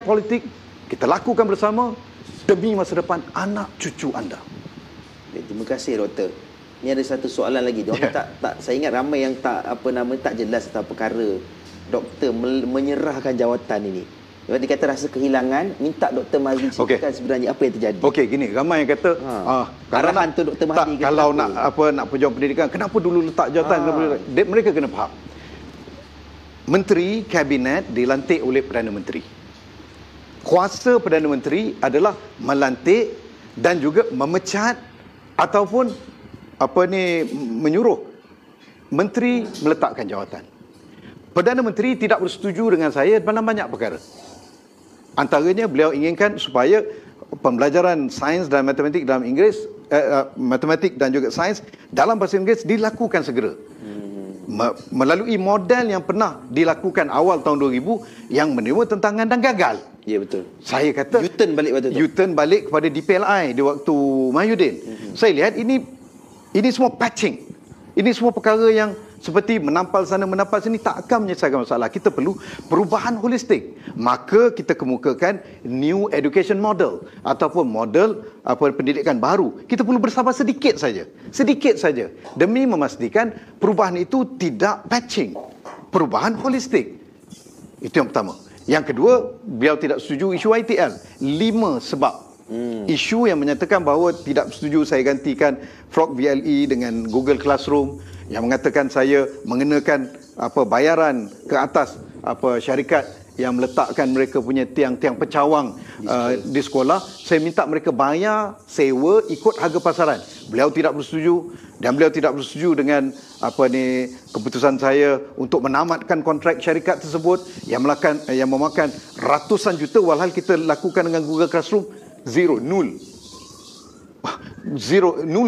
politik, kita lakukan bersama demi masa depan anak cucu anda. Terima kasih doktor. Ni ada satu soalan lagi. Saya ingat ramai yang tak jelas tentang perkara doktor menyerahkan jawatan ini. Dia kata rasa kehilangan, minta Dr. Mazli ceritakan sebenarnya apa yang terjadi. Okey, gini, ramai yang kata arahan tu Dr. Mazli kalau nak pejuang pendidikan, kenapa dulu letak jawatan? Mereka kena faham. Menteri Kabinet dilantik oleh Perdana Menteri. Kuasa Perdana Menteri adalah melantik dan juga memecat ataupun menyuruh menteri meletakkan jawatan. Perdana Menteri tidak bersetuju dengan saya dalam banyak perkara. Antaranya beliau inginkan supaya pembelajaran sains dan matematik dalam Inggeris, matematik dan juga sains dalam bahasa Inggeris dilakukan segera. Melalui model yang pernah dilakukan awal tahun 2000 yang menerima tentangan dan gagal. Ya, betul. Saya kata U-turn balik waktu tu. U-turn balik kepada DPLI di waktu Mahyudin. Saya lihat ini semua patching. Ini semua perkara yang seperti menampal sana menampal sini tak akan menyelesaikan masalah. Kita perlu perubahan holistik. Maka kita kemukakan new education model ataupun model pendidikan baru. Kita perlu bersabar sedikit saja. Sedikit saja demi memastikan perubahan itu tidak patching. Perubahan holistik. Itu yang pertama. Yang kedua, beliau tidak setuju isu ITL. 5 sebab. Isu yang menyatakan bahawa tidak setuju saya gantikan Frog VLE dengan Google Classroom, yang mengatakan saya mengenakan bayaran ke atas syarikat yang meletakkan mereka punya tiang-tiang pecawang di sekolah. Saya minta mereka bayar sewa ikut harga pasaran. Beliau tidak bersetuju, dan beliau tidak bersetuju dengan keputusan saya untuk menamatkan kontrak syarikat tersebut yang memakan ratusan juta, walhal kita lakukan dengan Google Classroom nul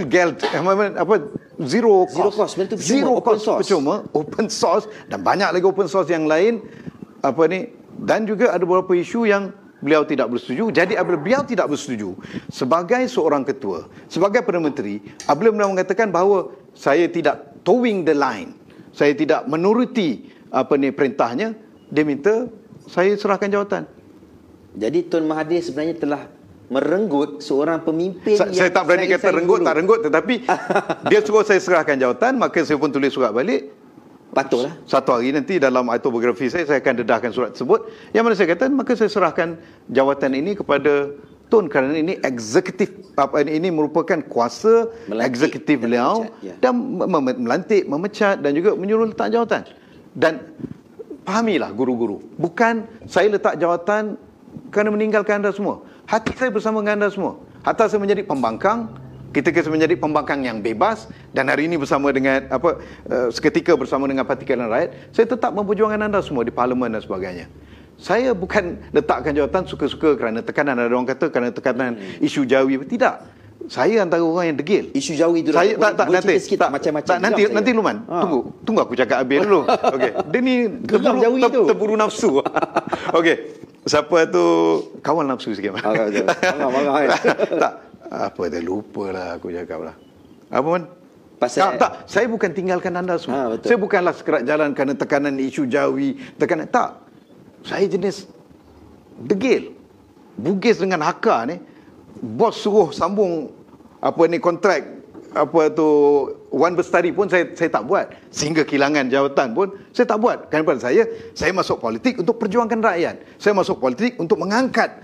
geld, zero cost, percuma, open source, dan banyak lagi open source yang lain dan juga ada beberapa isu yang beliau tidak bersetuju. Jadi apabila beliau tidak bersetuju, sebagai seorang ketua, sebagai Perdana Menteri, apabila beliau mengatakan bahawa saya tidak towing the line, saya tidak menuruti perintahnya, dia minta saya serahkan jawatan. Jadi Tun Mahathir sebenarnya telah merenggut seorang pemimpin saya tak berani kata renggut, tetapi dia suruh saya serahkan jawatan, maka saya pun tulis surat balik. Patutlah. Satu hari nanti dalam autobiografi saya akan dedahkan surat tersebut, yang mana saya kata maka saya serahkan jawatan ini kepada Tun, kerana ini eksekutif, ini merupakan kuasa eksekutif beliau dan melantik, memecat dan juga menyuruh letak jawatan. Dan fahamilah guru-guru, bukan saya letak jawatan kerana meninggalkan anda semua. Hati saya bersama dengan anda semua. Hatta saya menjadi pembangkang, ketika saya menjadi pembangkang yang bebas, dan hari ini bersama dengan seketika bersama dengan Parti Keadilan Rakyat, saya tetap memperjuangkan anda semua di parlimen dan sebagainya. Saya bukan letakkan jawatan suka-suka kerana tekanan. Ada orang kata kerana tekanan isu Jawi. Tidak. Saya antara orang yang degil. Isu Jawi itu saya nanti Luman. Tunggu aku cakap habis dulu. Okey. Dia ni terburu nafsu. Okey. Siapa tu kawal nafsu sikit. Marah. Tak. Apa dah lupalah aku cakaplah. Apa man? Pasal tak, saya bukan tinggalkan anda semua. Saya bukanlah sekerat jalan kerana tekanan isu Jawi, tekanan tak. Saya jenis degil. Bugis dengan Hakka ni. Bos suruh sambung kontrak Wan Bestari pun saya tak buat. Sehingga kehilangan jawatan pun saya tak buat. Kerana pada saya masuk politik untuk perjuangkan rakyat. Saya masuk politik untuk mengangkat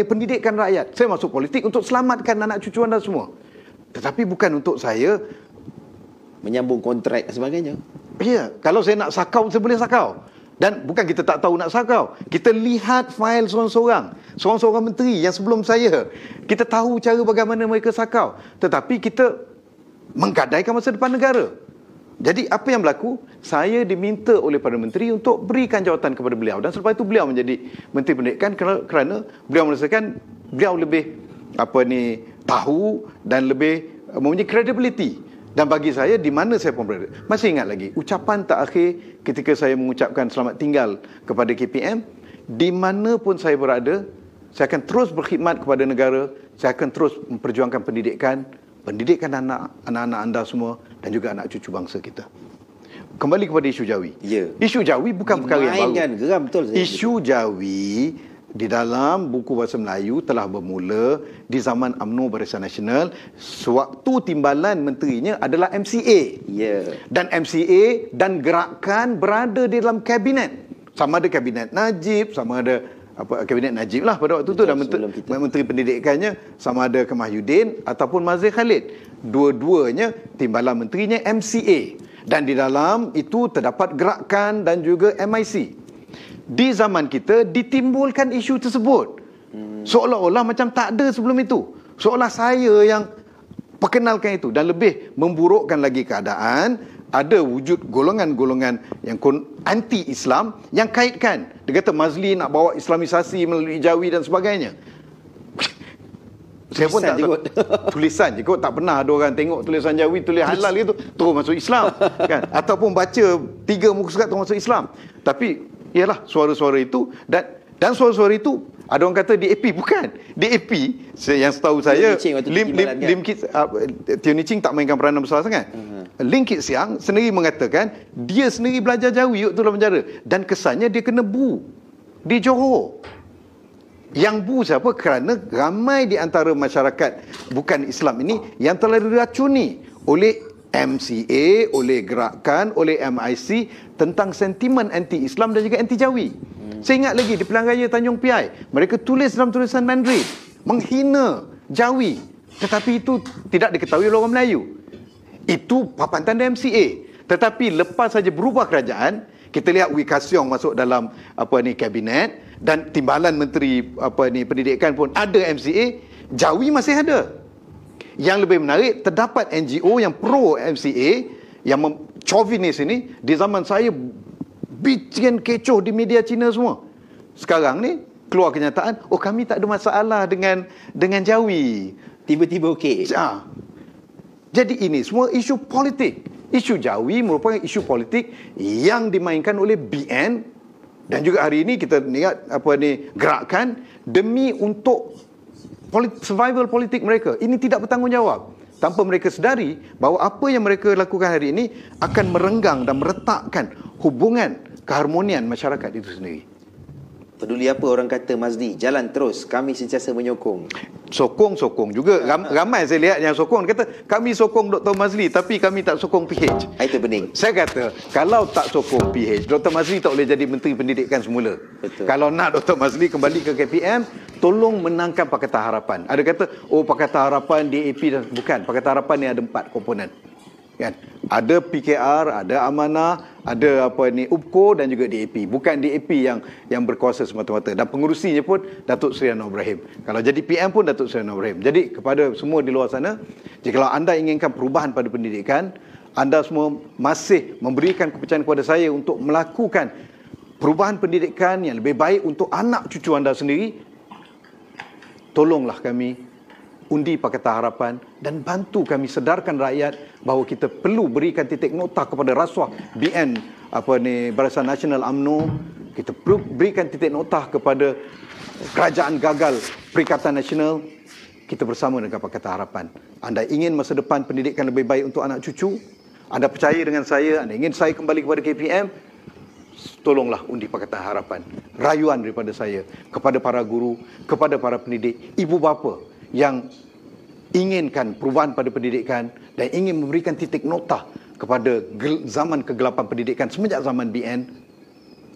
pendidikan rakyat. Saya masuk politik untuk selamatkan anak cucu anda semua. Tetapi bukan untuk saya menyambung kontrak dan sebagainya. Ya, kalau saya nak sakau, saya boleh sakau. Dan bukan kita tak tahu nak sakau. Kita lihat fail seorang-seorang menteri yang sebelum saya. Kita tahu cara bagaimana mereka sakau. Tetapi kita menggadaikan masa depan negara. Jadi apa yang berlaku? Saya diminta oleh Perdana Menteri untuk berikan jawatan kepada beliau. Dan selepas itu beliau menjadi Menteri Pendidikan kerana beliau merasakan beliau lebih tahu dan lebih mempunyai credibility. Dan bagi saya, di mana saya pun berada. Masih ingat lagi, ucapan terakhir ketika saya mengucapkan selamat tinggal kepada KPM, di mana pun saya berada, saya akan terus berkhidmat kepada negara, saya akan terus memperjuangkan pendidikan anak-anak anda semua dan juga anak cucu bangsa kita. Kembali kepada isu Jawi. Ya. Isu Jawi bukan perkara yang baru. Geram betul. Isu Jawi di dalam buku bahasa Melayu telah bermula di zaman UMNO Barisan Nasional, sewaktu timbalan menterinya adalah MCA. Ya. Dan MCA dan gerakan berada di dalam kabinet. Sama ada kabinet Najib, sama ada kabinet Najib lah pada waktu itu, dan menteri pendidikannya sama ada Kemahyudin ataupun Mazhar Khalid. Dua-duanya timbalan menterinya MCA. Dan di dalam itu terdapat gerakan dan juga MIC. Di zaman kita ditimbulkan isu tersebut. Seolah-olah macam tak ada sebelum itu. Seolah saya yang perkenalkan itu, dan lebih memburukkan lagi keadaan, ada wujud golongan-golongan yang anti-Islam yang kaitkan. Dia kata Mazli nak bawa Islamisasi melalui Jawi dan sebagainya. Saya pun tak tahu. Tulisan je kot, tak pernah ada orang tengok tulisan Jawi tulis halal gitu terus masuk Islam kan, ataupun baca 3 muka surat terus masuk Islam. Tapi ialah suara-suara itu, dan suara-suara itu ada orang kata DAP, bukan. DAP yang setahu saya Teo Ni Ching tak mainkan peranan besar sangat. Lim Kit Siang sendiri mengatakan dia sendiri belajar Jawi waktu dalam penjara, dan kesannya dia kena bu di Johor. Yang bu siapa? Kerana ramai di antara masyarakat bukan Islam ini yang telah diracuni oleh MCA, oleh gerakan, oleh MIC tentang sentimen anti-Islam dan juga anti-Jawi. Saya ingat lagi di Pilihan Raya Tanjung Piai, mereka tulis dalam tulisan Mandarin menghina Jawi, tetapi itu tidak diketahui oleh orang Melayu. Itu papan tanda MCA. Tetapi lepas saja berubah kerajaan, kita lihat Wee Ka Siong masuk dalam kabinet, dan timbalan menteri pendidikan pun ada MCA, Jawi masih ada. Yang lebih menarik, terdapat NGO yang pro MCA yang chauvinis ini di zaman saya bikin kecoh di media Cina semua. Sekarang ni keluar kenyataan, kami tak ada masalah dengan Jawi. Tiba-tiba okey. Jadi ini semua isu politik. Isu Jawi merupakan isu politik yang dimainkan oleh BN, dan juga hari ini kita lihat gerakan demi untuk survival politik mereka. Ini tidak bertanggungjawab, tanpa mereka sedari bahawa apa yang mereka lakukan hari ini akan merenggang dan meretakkan hubungan keharmonian masyarakat itu sendiri. Peduli apa orang kata, Mazli, jalan terus, kami sentiasa menyokong. Sokong juga. Ramai saya lihat yang sokong. Dia kata, kami sokong Dr. Mazli, tapi kami tak sokong PH. Itu bening. Saya kata, kalau tak sokong PH, Dr. Mazli tak boleh jadi Menteri Pendidikan semula. Betul. Kalau nak Dr. Mazli kembali ke KPM, tolong menangkan Pakatan Harapan. Ada kata, Pakatan Harapan, DAP dan bukan. Pakatan Harapan ni ada 4 komponen. Kan? Ada PKR, ada Amanah, ada UPKO dan juga DAP. Bukan DAP yang berkuasa semata-mata. Dan pengurusinya pun Datuk Seri Anwar Ibrahim. Kalau jadi PM pun Datuk Seri Anwar Ibrahim. Jadi kepada semua di luar sana, jika anda inginkan perubahan pada pendidikan, anda semua masih memberikan kepercayaan kepada saya untuk melakukan perubahan pendidikan yang lebih baik untuk anak cucu anda sendiri, tolonglah kami undi Pakatan Harapan dan bantu kami sedarkan rakyat bahawa kita perlu berikan titik nota kepada rasuah BN Barisan Nasional UMNO. Kita perlu berikan titik nota kepada kerajaan gagal Perikatan Nasional. Kita bersama dengan Pakatan Harapan. Anda ingin masa depan pendidikan lebih baik untuk anak cucu? Anda percaya dengan saya? Anda ingin saya kembali kepada KPM? Tolonglah undi Pakatan Harapan. Rayuan daripada saya kepada para guru, kepada para pendidik, ibu bapa yang inginkan perubahan pada pendidikan dan ingin memberikan titik nota kepada zaman kegelapan pendidikan semenjak zaman BN.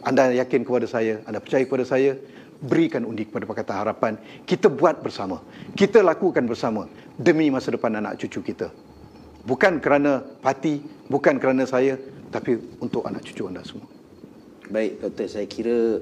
Anda yakin kepada saya, anda percaya kepada saya, berikan undi kepada Pakatan Harapan. Kita buat bersama, kita lakukan bersama demi masa depan anak cucu kita. Bukan kerana parti, bukan kerana saya, tapi untuk anak cucu anda semua. Baik, Doktor, saya kira